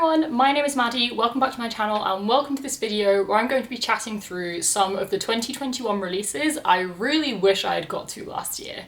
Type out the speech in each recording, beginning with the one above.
everyone, my name is Maddie, welcome back to my channel and welcome to this video where I'm going to be chatting through some of the 2021 releases I really wish I had got to last year.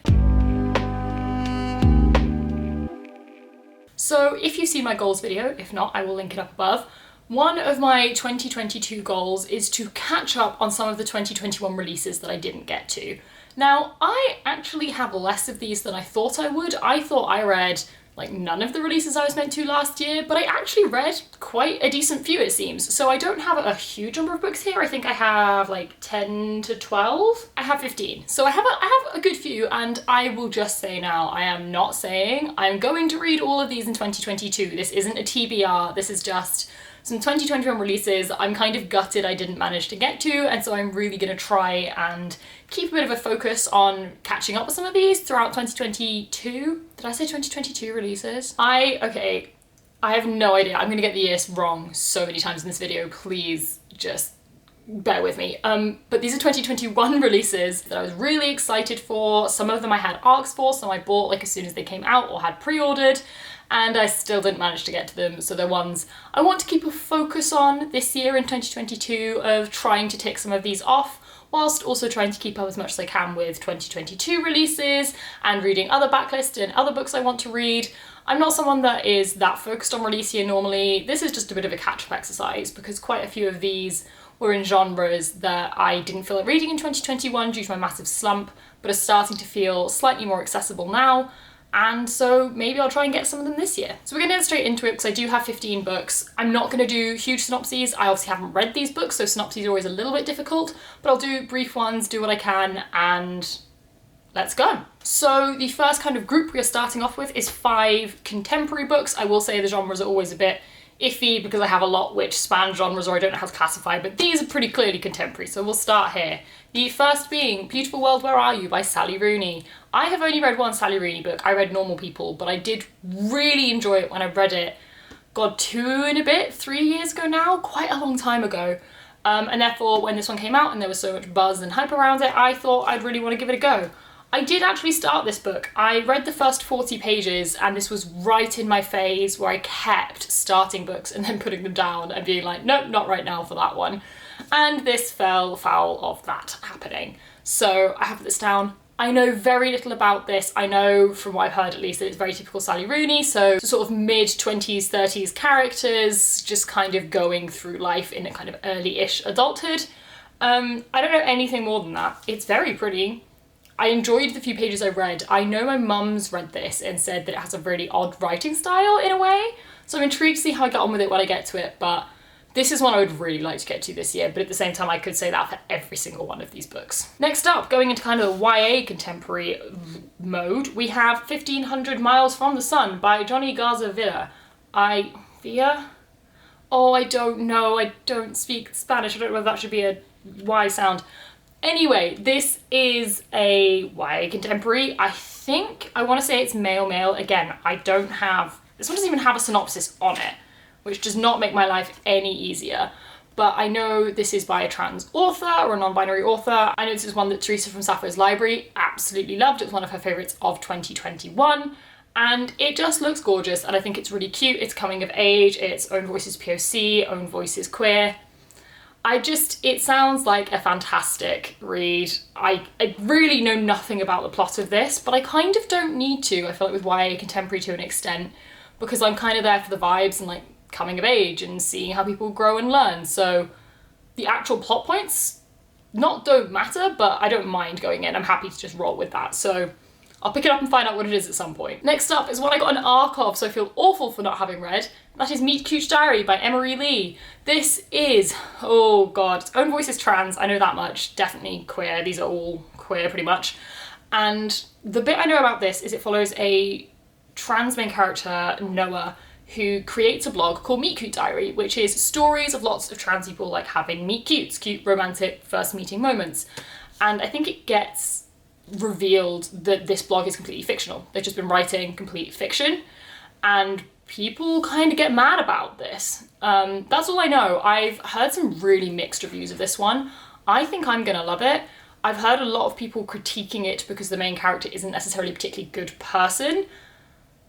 So if you've seen my goals video, if not, I will link it up above. One of my 2022 goals is to catch up on some of the 2021 releases that I didn't get to. Now, I actually have less of these than I thought I would. I thought I read like none of the releases I was meant to last year, but I actually read quite a decent few, it seems. So I don't have a huge number of books here. I think I have like 10 to 12. I have 15. So I have a good few, and I will just say now, I am not saying I'm going to read all of these in 2022. This isn't a TBR, this is just some 2021 releases I'm kind of gutted I didn't manage to get to, and so I'm really gonna try and keep a bit of a focus on catching up with some of these throughout 2022. Did I say 2022 releases? I have no idea. I'm gonna get the years wrong so many times in this video. Please just bear with me. But these are 2021 releases that I was really excited for. Some of them I had ARCs for, some I bought like as soon as they came out or had pre-ordered, and I still didn't manage to get to them. So they're ones I want to keep a focus on this year in 2022 of trying to tick some of these off, whilst also trying to keep up as much as I can with 2022 releases and reading other backlists and other books I want to read. I'm not someone that is that focused on release year normally. This is just a bit of a catch-up exercise because quite a few of these were in genres that I didn't feel like reading in 2021 due to my massive slump, but are starting to feel slightly more accessible now. And so maybe I'll try and get some of them this year. So we're gonna get straight into it because I do have 15 books. I'm not gonna do huge synopses. I obviously haven't read these books, so synopses are always a little bit difficult, but I'll do brief ones, do what I can, and let's go. So the first kind of group we are starting off with is 5 contemporary books. I will say the genres are always a bit iffy because I have a lot which span genres or I don't know how to classify, but these are pretty clearly contemporary, so we'll start here. The first being Beautiful World, Where Are You by Sally Rooney. I have only read one Sally Rooney book. I read Normal People, but I did really enjoy it when I read it, God, 3 years ago now, quite a long time ago. And therefore when this one came out and there was so much buzz and hype around it, I thought I'd really want to give it a go. I did actually start this book. I read the first 40 pages and this was right in my phase where I kept starting books and then putting them down and being like, nope, not right now for that one. And this fell foul of that happening. So I have this down. I know very little about this. I know from what I've heard at least that it's very typical Sally Rooney, so sort of mid-20s, 30s characters just kind of going through life in a kind of early-ish adulthood. I don't know anything more than that. It's very pretty. I enjoyed the few pages I read. I know my mum's read this and said that it has a really odd writing style in a way, so I'm intrigued to see how I get on with it when I get to it, but this is one I would really like to get to this year, but at the same time I could say that for every single one of these books. Next up, going into kind of the YA contemporary mode, we have 1500 Miles from the Sun by Johnny Garza Villa. Oh, I don't know, I don't speak Spanish, I don't know whether that should be a Y sound. Anyway, this is a YA contemporary. I think, I want to say it's male. Again, this one doesn't even have a synopsis on it, which does not make my life any easier. But I know this is by a trans author or a non-binary author. I know this is one that Teresa from Sappho's Library absolutely loved. It was one of her favourites of 2021. And it just looks gorgeous and I think it's really cute. It's coming of age, it's own voices POC, own voices queer. It sounds like a fantastic read. I really know nothing about the plot of this, but I kind of don't need to, I feel like, with YA contemporary to an extent, because I'm kind of there for the vibes and like coming of age and seeing how people grow and learn. So the actual plot points don't matter, but I don't mind going in. I'm happy to just roll with that. So I'll pick it up and find out what it is at some point. Next up is one I got an ARC of, so I feel awful for not having read. That is Meet Cute Diary by Emery Lee. This is, oh God, its own voice is trans, I know that much. Definitely queer, these are all queer pretty much. And the bit I know about this is it follows a trans main character, Noah, who creates a blog called Meet Cute Diary, which is stories of lots of trans people like having meet cutes, cute romantic first meeting moments. And I think it gets revealed that this blog is completely fictional. They've just been writing complete fiction and people kind of get mad about this. That's all I know. I've heard some really mixed reviews of this one. I think I'm gonna love it. I've heard a lot of people critiquing it because the main character isn't necessarily a particularly good person.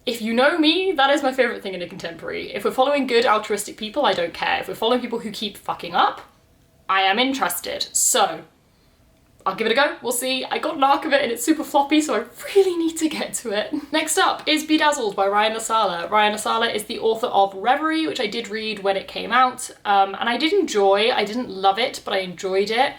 If you know me, that is my favourite thing in a contemporary. If we're following good altruistic people, I don't care. If we're following people who keep fucking up, I am interested. So, I'll give it a go, we'll see. I got an arc of it and it's super floppy, so I really need to get to it. Next up is Bedazzled by Ryan Lasala. Ryan Lasala is the author of Reverie, which I did read when it came out, and I did enjoy. I didn't love it, but I enjoyed it.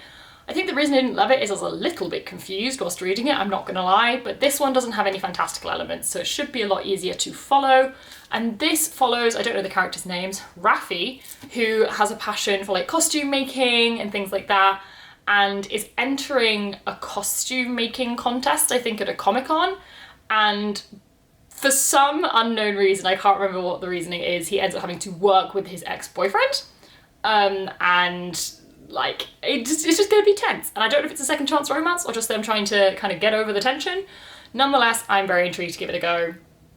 I think the reason I didn't love it is I was a little bit confused whilst reading it, I'm not gonna lie, but this one doesn't have any fantastical elements, so it should be a lot easier to follow. And this follows, I don't know the characters' names, Raffi, who has a passion for like costume making and things like that, and is entering a costume making contest, I think at a Comic-Con, and for some unknown reason, I can't remember what the reasoning is, he ends up having to work with his ex-boyfriend, and like, it's just gonna be tense. And I don't know if it's a second chance romance or just them trying to kind of get over the tension. Nonetheless, I'm very intrigued to give it a go.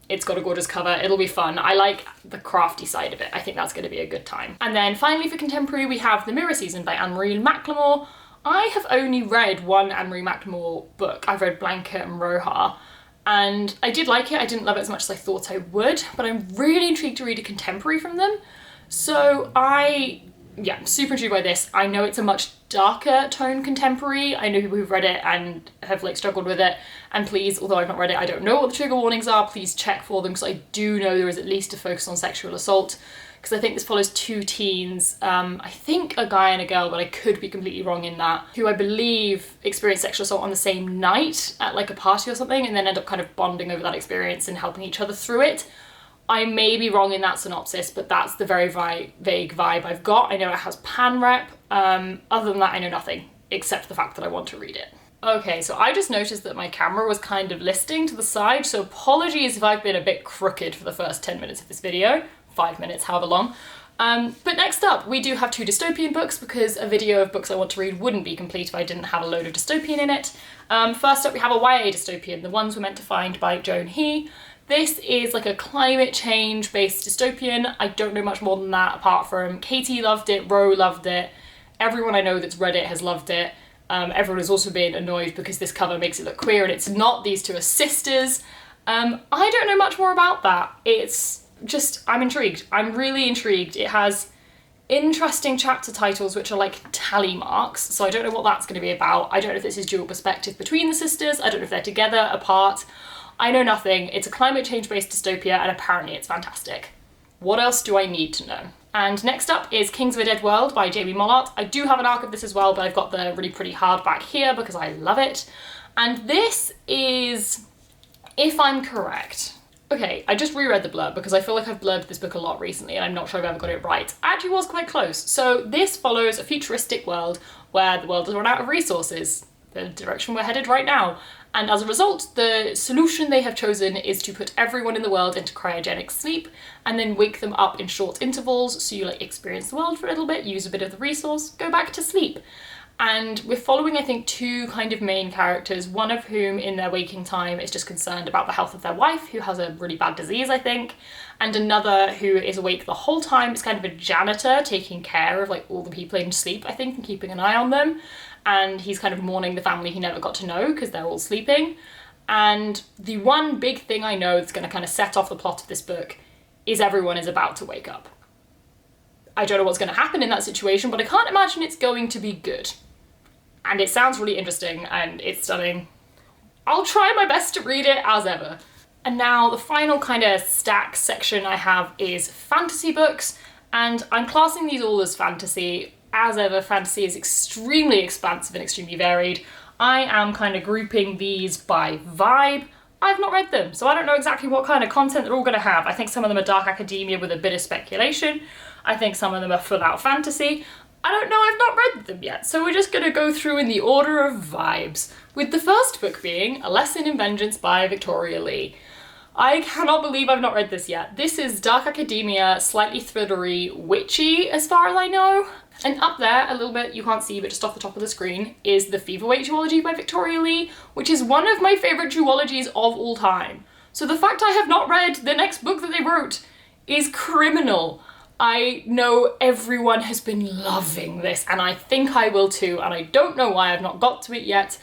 It's got a gorgeous cover, it'll be fun. I like the crafty side of it. I think that's gonna be a good time. And then finally for contemporary, we have The Mirror Season by Anne-Marie McLemore. I have only read one Anne-Marie McLemore book. I've read Blanket and Roja, and I did like it. I didn't love it as much as I thought I would, but I'm really intrigued to read a contemporary from them. So I'm super intrigued by this. I know it's a much darker tone contemporary. I know people who've read it and have like struggled with it. And please, although I've not read it, I don't know what the trigger warnings are. Please check for them, because I do know there is at least a focus on sexual assault. Because I think this follows two teens, I think a guy and a girl, but I could be completely wrong in that, who I believe experienced sexual assault on the same night at like a party or something, and then end up kind of bonding over that experience and helping each other through it. I may be wrong in that synopsis, but that's the very vague vibe I've got. I know it has pan rep. Other than that, I know nothing, except the fact that I want to read it. Okay, so I just noticed that my camera was kind of listing to the side, so apologies if I've been a bit crooked for the first 10 minutes of this video. 5 minutes, however long. But next up, we do have two dystopian books, because a video of books I want to read wouldn't be complete if I didn't have a load of dystopian in it. First up, we have a YA dystopian, The Ones We're Meant to Find by Joan He. This is like a climate change based dystopian. I don't know much more than that, apart from Katie loved it, Ro loved it, everyone I know that's read it has loved it. Everyone has also been annoyed because this cover makes it look queer and it's not. These two are sisters. I don't know much more about that. It's just, I'm intrigued. I'm really intrigued. It has interesting chapter titles which are like tally marks, so I don't know what that's going to be about. I don't know if this is dual perspective between the sisters. I don't know if they're together, apart. I know nothing. It's a climate change based dystopia and apparently it's fantastic. What else do I need to know? And next up is Kings of a Dead World by Jamie Mollart. I do have an arc of this as well, but I've got the really pretty hardback here because I love it. And this is, if I'm correct, okay, I just reread the blurb because I feel like I've blurbed this book a lot recently and I'm not sure I've ever got it right. I actually was quite close. So this follows a futuristic world where the world has run out of resources, the direction we're headed right now. And as a result, the solution they have chosen is to put everyone in the world into cryogenic sleep and then wake them up in short intervals, so you like experience the world for a little bit, use a bit of the resource, go back to sleep. And we're following, I think, two kind of main characters, one of whom in their waking time is just concerned about the health of their wife, who has a really bad disease, I think, and another who is awake the whole time. It's kind of a janitor taking care of like all the people in sleep, I think, and keeping an eye on them. And he's kind of mourning the family he never got to know because they're all sleeping. And the one big thing I know that's going to kind of set off the plot of this book is everyone is about to wake up. I don't know what's going to happen in that situation, but I can't imagine it's going to be good. And it sounds really interesting and it's stunning. I'll try my best to read it as ever. And now the final kind of stack section I have is fantasy books, and I'm classing these all as fantasy. As ever, fantasy is extremely expansive and extremely varied. I am kind of grouping these by vibe. I've not read them, so I don't know exactly what kind of content they're all going to have. I think some of them are dark academia with a bit of speculation. I think some of them are full out fantasy. I don't know, I've not read them yet, so we're just going to go through in the order of vibes, with the first book being A Lesson in Vengeance by Victoria Lee. I cannot believe I've not read this yet. This is dark academia, slightly thrillery, witchy as far as I know. And up there, a little bit, you can't see, but just off the top of the screen, is The Featherweight duology by Victoria Lee, which is one of my favourite duologies of all time. So the fact I have not read the next book that they wrote is criminal. I know everyone has been loving this, and I think I will too, and I don't know why I've not got to it yet,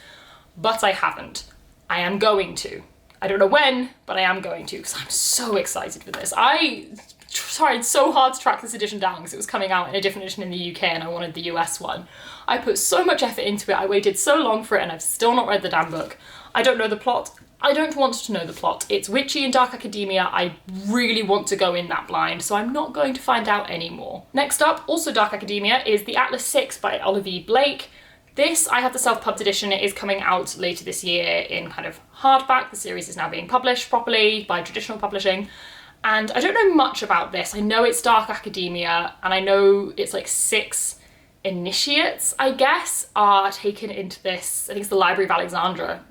but I haven't. I am going to. I don't know when, but I am going to because I'm so excited for this. I tried so hard to track this edition down because it was coming out in a different edition in the UK and I wanted the US one. I put so much effort into it, I waited so long for it, and I've still not read the damn book. I don't know the plot. I don't want to know the plot. It's witchy and dark academia. I really want to go in that blind, so I'm not going to find out anymore. Next up, also dark academia, is The Atlas 6 by Oliver Blake. This, I have the self-pubbed edition. It is coming out later this year in kind of hardback. The series is now being published properly by traditional publishing. And I don't know much about this. I know it's dark academia, and I know it's like 6 initiates, I guess, are taken into this. I think it's the Library of Alexandria,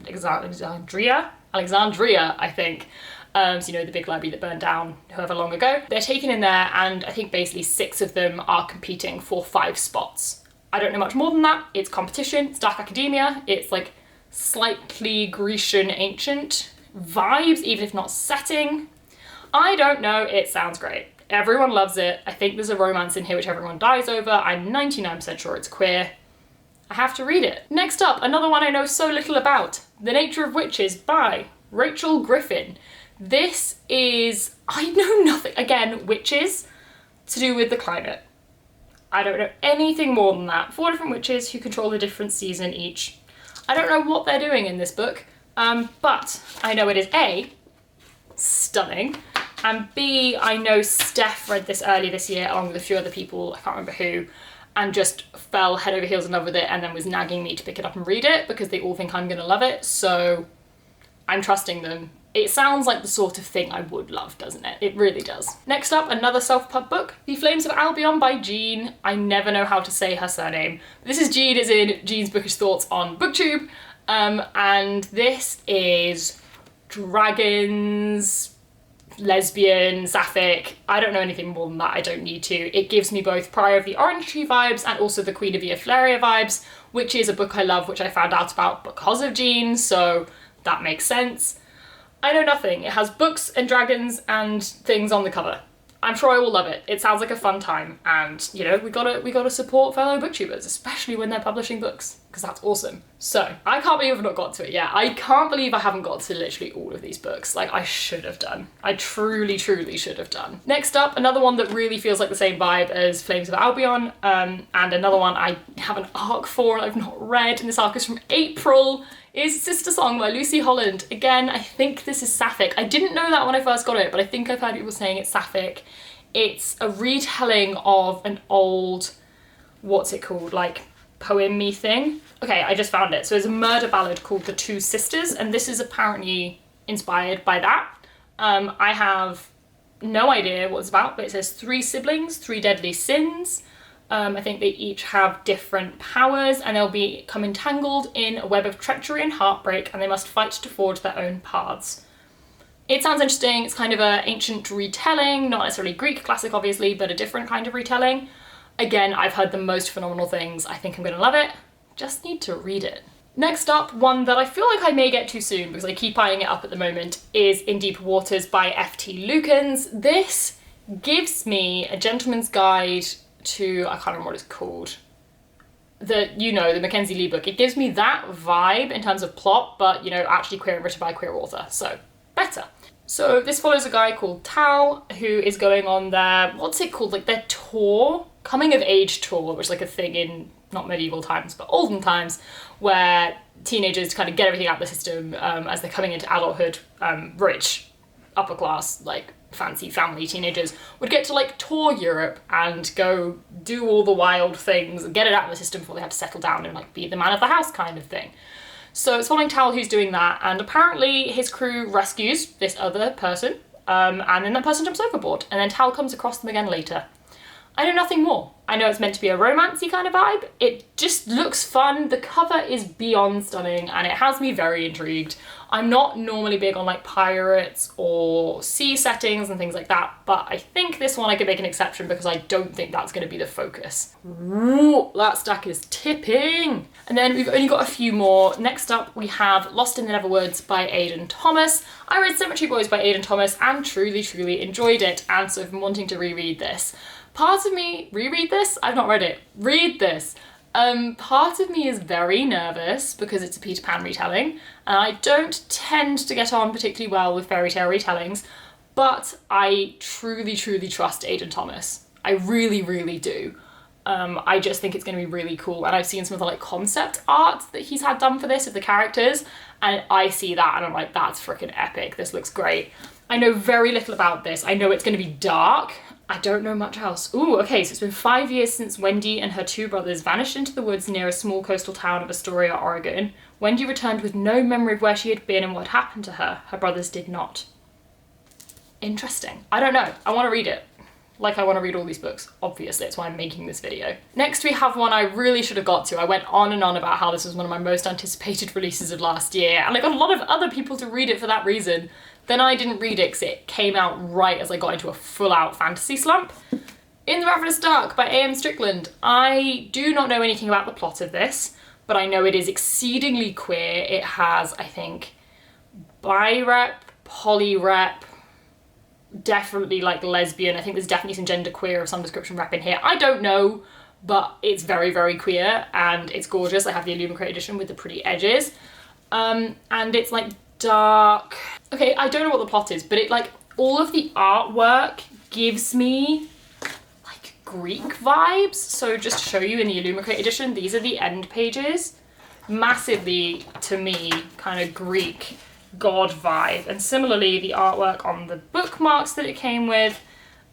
I think. So you know, the big library that burned down however long ago. They're taken in there, and I think basically 6 of them are competing for 5 spots. I don't know much more than that. It's competition, it's dark academia, it's like slightly Grecian ancient vibes, even if not setting. I don't know, it sounds great. Everyone loves it. I think there's a romance in here which everyone dies over. I'm 99% sure it's queer. I have to read it. Next up, another one I know so little about. The Nature of Witches by Rachel Griffin. This is, I know nothing. Again, witches to do with the climate. I don't know anything more than that. 4 different witches who control a different season each. I don't know what they're doing in this book, but I know it is A, stunning, and B, I know Steph read this earlier this year along with a few other people, I can't remember who, and just fell head over heels in love with it and then was nagging me to pick it up and read it because they all think I'm gonna love it, so I'm trusting them. It sounds like the sort of thing I would love, doesn't it? It really does. Next up, another self-pub book, The Flames of Albion by Jean. I never know how to say her surname. This is Jean, as in Jean's Bookish Thoughts on BookTube, and this is dragons, lesbian, sapphic. I don't know anything more than that, I don't need to. It gives me both Prior of the Orange Tree vibes and also the Queen of Eoflaria vibes, which is a book I love, which I found out about because of Jean, so that makes sense. I know nothing. It has books and dragons and things on the cover. I'm sure I will love it. It sounds like a fun time, and you know, we gotta support fellow booktubers, especially when they're publishing books, because that's awesome. So I can't believe I've not got to it yet. I can't believe I haven't got to literally all of these books. Like, I should have done. I truly should have done. Next up, another one that really feels like the same vibe as Flames of Albion, and another one I have an arc for and I've not read, and this arc is from April, is Sister Song by Lucy Holland. Again, I think this is sapphic. I didn't know that when I first got it, but I think I've heard people saying it's sapphic. It's a retelling of an old, what's it called, like poem-y thing. Okay, I just found it. So there's a murder ballad called The Two Sisters, and this is apparently inspired by that. I have no idea what it's about, but it says 3 siblings, 3 deadly sins. I think they each have different powers, and they'll become entangled in a web of treachery and heartbreak, and they must fight to forge their own paths. It sounds interesting. It's kind of an ancient retelling, not necessarily Greek classic obviously, but a different kind of retelling. Again, I've heard the most phenomenal things. I think I'm gonna love it. Just need to read it. Next up, one that I feel like I may get too soon because I keep eyeing it up at the moment, is In Deeper Waters by F.T. Lukens. This gives me a gentleman's guide to, I can't remember what it's called, the Mackenzie Lee book. It gives me that vibe in terms of plot, but you know, actually queer and written by a queer author, so better. So this follows a guy called Tal who is going on their, what's it called, like their tour, coming of age tour, which is like a thing in not medieval times but olden times, where teenagers kind of get everything out of the system as they're coming into adulthood. Rich, upper class, like fancy family teenagers would get to like tour Europe and go do all the wild things and get it out of the system before they had to settle down and like be the man of the house kind of thing. So it's following Tal who's doing that, and apparently his crew rescues this other person, and then that person jumps overboard, and then Tal comes across them again later. I know nothing more. I know it's meant to be a romancy kind of vibe. It just looks fun. The cover is beyond stunning and it has me very intrigued. I'm not normally big on like pirates or sea settings and things like that, but I think this one I could make an exception because I don't think that's going to be the focus. Ooh, that stack is tipping. And then we've only got a few more. Next up we have Lost in the Neverwoods by Aidan Thomas. I read Cemetery Boys by Aidan Thomas and truly enjoyed it, and so I've been wanting to reread this. Part of me, reread this? I've not read it. Read this. Part of me is very nervous because it's a Peter Pan retelling, and I don't tend to get on particularly well with fairy tale retellings, but I truly, truly trust Aidan Thomas. I really, really do. I just think it's going to be really cool, and I've seen some of the like concept art that he's had done for this of the characters, and I see that and I'm like, that's freaking epic. This looks great. I know very little about this. I know it's going to be dark. I don't know much else. Ooh, okay, so it's been 5 years since Wendy and her two brothers vanished into the woods near a small coastal town of Astoria, Oregon. Wendy returned with no memory of where she had been and what happened to her. Her brothers did not. Interesting. I don't know. I want to read it. Like I want to read all these books, obviously, that's why I'm making this video. Next we have one I really should have got to. I went on and on about how this was one of my most anticipated releases of last year, and I got a lot of other people to read it for that reason. Then I didn't read it because it came out right as I got into a full-out fantasy slump. In the Ravenous Dark by A.M. Strickland. I do not know anything about the plot of this, but I know it is exceedingly queer. It has, I think, bi-rep, poly-rep, definitely like lesbian. I think there's definitely some gender queer of some description rep in here. I don't know, but it's very, very queer and it's gorgeous. I have the Illumicrate edition with the pretty edges. And it's like dark. Okay, I don't know what the plot is, but it like all of the artwork gives me like Greek vibes. So just to show you in the Illumicrate edition, these are the end pages. Massively, to me, kind of Greek god vibe, and similarly the artwork on the bookmarks that it came with.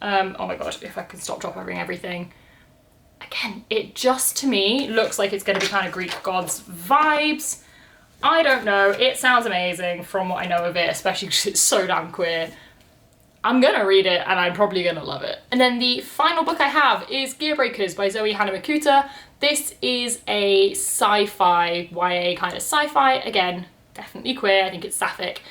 Oh my god, if I can stop dropping everything. Again, it just to me looks like it's going to be kind of Greek gods vibes. I don't know, it sounds amazing from what I know of it, especially because it's so damn queer. I'm gonna read it and I'm probably gonna love it. And then the final book I have is Gearbreakers by Zoe Hanamakuta. This is a sci-fi, YA kind of sci-fi, again, definitely queer, I think it's sapphic.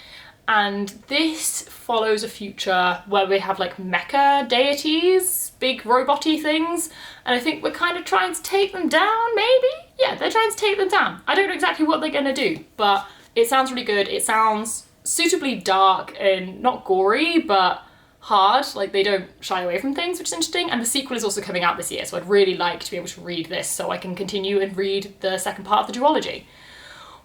And this follows a future where we have like mecha deities, big robot-y things, and I think we're kind of trying to take them down, maybe? Yeah, they're trying to take them down. I don't know exactly what they're gonna do, but it sounds really good. It sounds suitably dark and not gory, but hard. Like they don't shy away from things, which is interesting. And the sequel is also coming out this year, so I'd really like to be able to read this so I can continue and read the second part of the duology.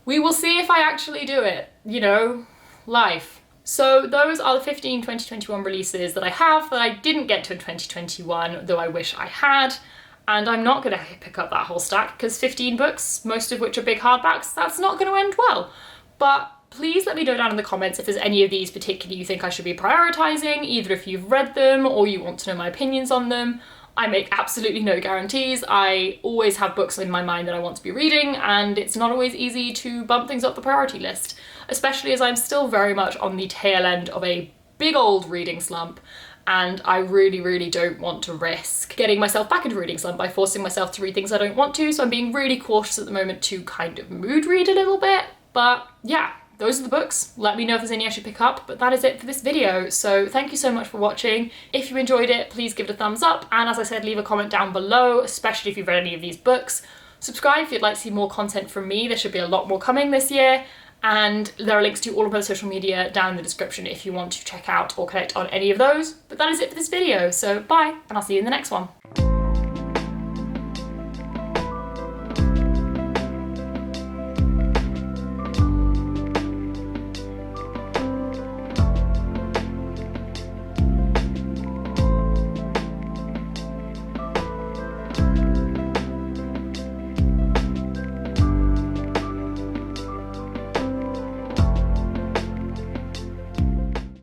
We will see if I actually do it, you know, life. So those are the 15 2021 releases that I have that I didn't get to in 2021, though I wish I had. And I'm not gonna pick up that whole stack because 15 books, most of which are big hardbacks, that's not gonna end well. But please let me know down in the comments if there's any of these particularly you think I should be prioritizing, either if you've read them or you want to know my opinions on them. I make absolutely no guarantees. I always have books in my mind that I want to be reading, and it's not always easy to bump things up the priority list, especially as I'm still very much on the tail end of a big old reading slump, and I really, really don't want to risk getting myself back into a reading slump by forcing myself to read things I don't want to, so I'm being really cautious at the moment to kind of mood read a little bit. But yeah, those are the books. Let me know if there's any I should pick up, but that is it for this video. So thank you so much for watching. If you enjoyed it, please give it a thumbs up. And as I said, leave a comment down below, especially if you've read any of these books. Subscribe if you'd like to see more content from me. There should be a lot more coming this year. And there are links to all of my social media down in the description if you want to check out or connect on any of those. But that is it for this video. So bye, and I'll see you in the next one.